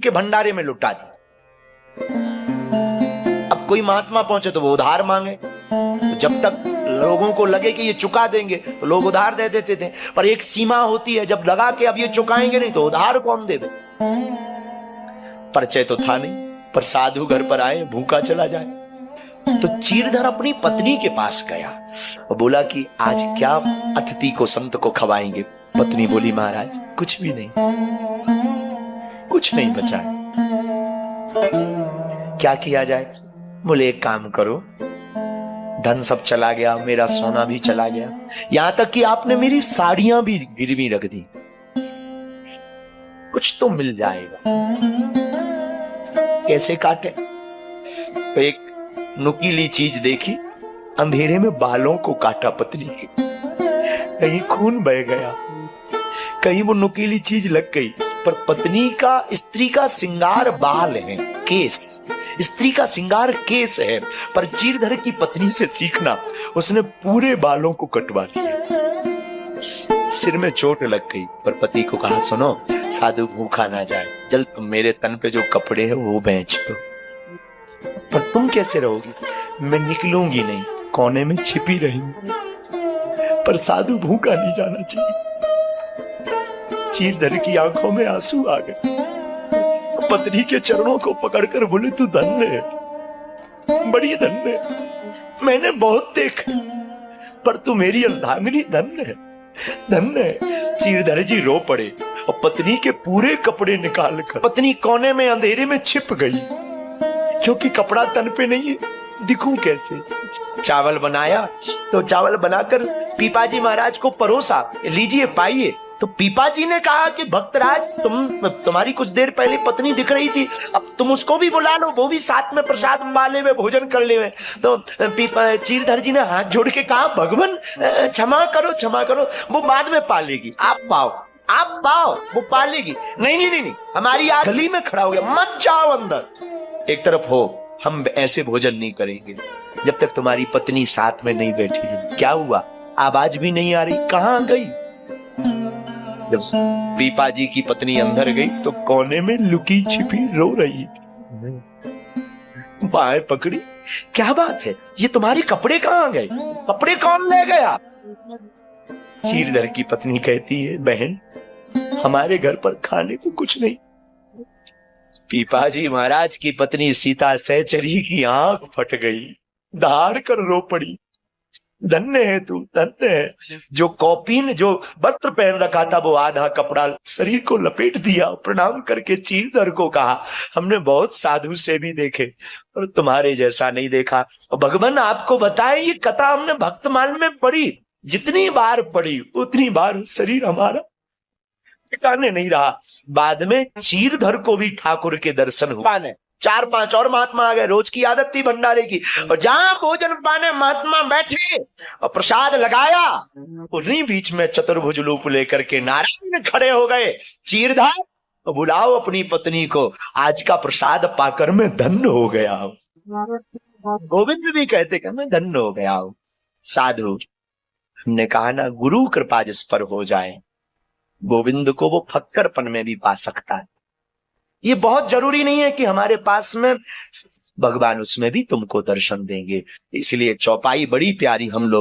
के भंडारे में लुटा दी। अब कोई महात्मा पहुंचे तो वो उधार मांगे, तो जब तक लोगों को लगे कि ये चुका देंगे तो लोग उधार दे देते थे, पर एक सीमा होती है, जब लगा कि अब ये चुकाएंगे नहीं तो उधार कौन देवे। परिचय तो था नहीं, पर साधु घर पर आए, भूखा चला जाए। तो चीरधर अपनी पत्नी के पास गया और बोला कि आज क्या अतिथि को, संत को खवाएंगे। पत्नी बोली महाराज कुछ भी नहीं, कुछ नहीं बचा है, क्या किया जाए। बोले एक काम करो, धन सब चला गया, मेरा सोना भी चला गया, यहां तक कि आपने मेरी साड़ियां भी गिरवी रख दी, कुछ तो मिल जाएगा। कैसे काटे। तो एक नुकीली चीज देखी, अंधेरे में बालों को काटा पत्नी के, कहीं खून बह गया, कहीं वो नुकीली चीज लग गई। पर पत्नी का, स्त्री का श्रृंगार बाल है, केस, स्त्री का श्रृंगार केस है। पर चीरधर की पत्नी से सीखना, उसने पूरे बालों को कटवा लिया। सिर में चोट लग गई, पर पति को कहा सुनो साधु भूखा ना जाए, जल तुम मेरे तन पे जो कपड़े हैं वो बेच दो। पर तुम कैसे रहोगी। मैं निकलूंगी नहीं, कोने में छिपी रहूंगी, पर साधु भूखा नहीं जाना चाहिए। चीरधर की आंखों में आंसू आ गए, पत्नी के चरणों को पकड़कर बोले तू धन्य है, बड़ी धन्य है, मैंने बहुत देखा, पर तू मेरी अर्धांगिनी धन्य है, धन्य है। चीरधर जी रो पड़े और पत्नी के पूरे कपड़े निकाल कर पत्नी कोने में अंधेरे में छिप गई, क्योंकि कपड़ा तन पे नहीं है, दिखूं कैसे। चावल बनाया तो चावल बनाकर पीपाजी महाराज को परोसा, लीजिए पाइए। तो पीपाजी ने कहा कि भक्तराज तुम्हारी कुछ देर पहले पत्नी दिख रही थी, अब तुम उसको भी बुला लो, वो भी साथ में प्रसाद वाले में भोजन कर ले। तो चीरधर जी ने हाथ जोड़ के कहा भगवान क्षमा करो, क्षमा करो, वो बाद में पालेगी, आप पाओ, आप पाओ, वो पालेगी। नहीं नहीं नहीं, नहीं। हमारी आंख गली में खड़ा हो गया, मत जाओ अंदर, एक तरफ हो, हम ऐसे भोजन नहीं करेंगे जब तक तुम्हारी पत्नी साथ में नहीं बैठी। क्या हुआ, आवाज भी नहीं आ रही, कहां गई। जब पीपाजी की पत्नी अंदर गई तो कोने में लुकी छिपी रो रही थी, बाएं पकड़ी, क्या बात है, ये तुम्हारे कपड़े कहां गए, कपड़े कौन ले गया। चीरधर की पत्नी कहती है बहन हमारे घर पर खाने को कुछ नहीं। पीपाजी महाराज की पत्नी सीता सहचरी की आंख फट गई, दहाड़ कर रो पड़ी, धन्य है तू, धन्य है। जो कौपीन, जो वस्त्र पहन रखा था वो आधा कपड़ा शरीर को लपेट दिया, प्रणाम करके चीरधर को कहा हमने बहुत साधु से भी देखे और तुम्हारे जैसा नहीं देखा। और भगवान आपको बताए ये कथा हमने भक्तमाल में पढ़ी, जितनी बार पढ़ी उतनी बार शरीर हमारा ठिकाने नहीं रहा। बाद में चीरधर को भी ठाकुर के दर्शन हुए, 4-5 और महात्मा आ गए, रोज की आदत थी भंडारे की, और जहां भोजन पाने महात्मा बैठे और प्रसाद लगाया, उन्हीं बीच में चतुर्भुज रूप लेकर के नारायण खड़े हो गए। चीरधर बुलाओ अपनी पत्नी को, आज का प्रसाद पाकर मैं धन्य हो गया हूं। गोविंद भी कहते कि मैं धन्य हो गया हूं। साधु, हमने कहा ना गुरु कृपा जिस पर हो जाए, गोविंद को वो फक्करपन में भी पा सकता है। ये बहुत जरूरी नहीं है कि हमारे पास में, भगवान उसमें भी तुमको दर्शन देंगे। इसलिए चौपाई बड़ी प्यारी हम लोग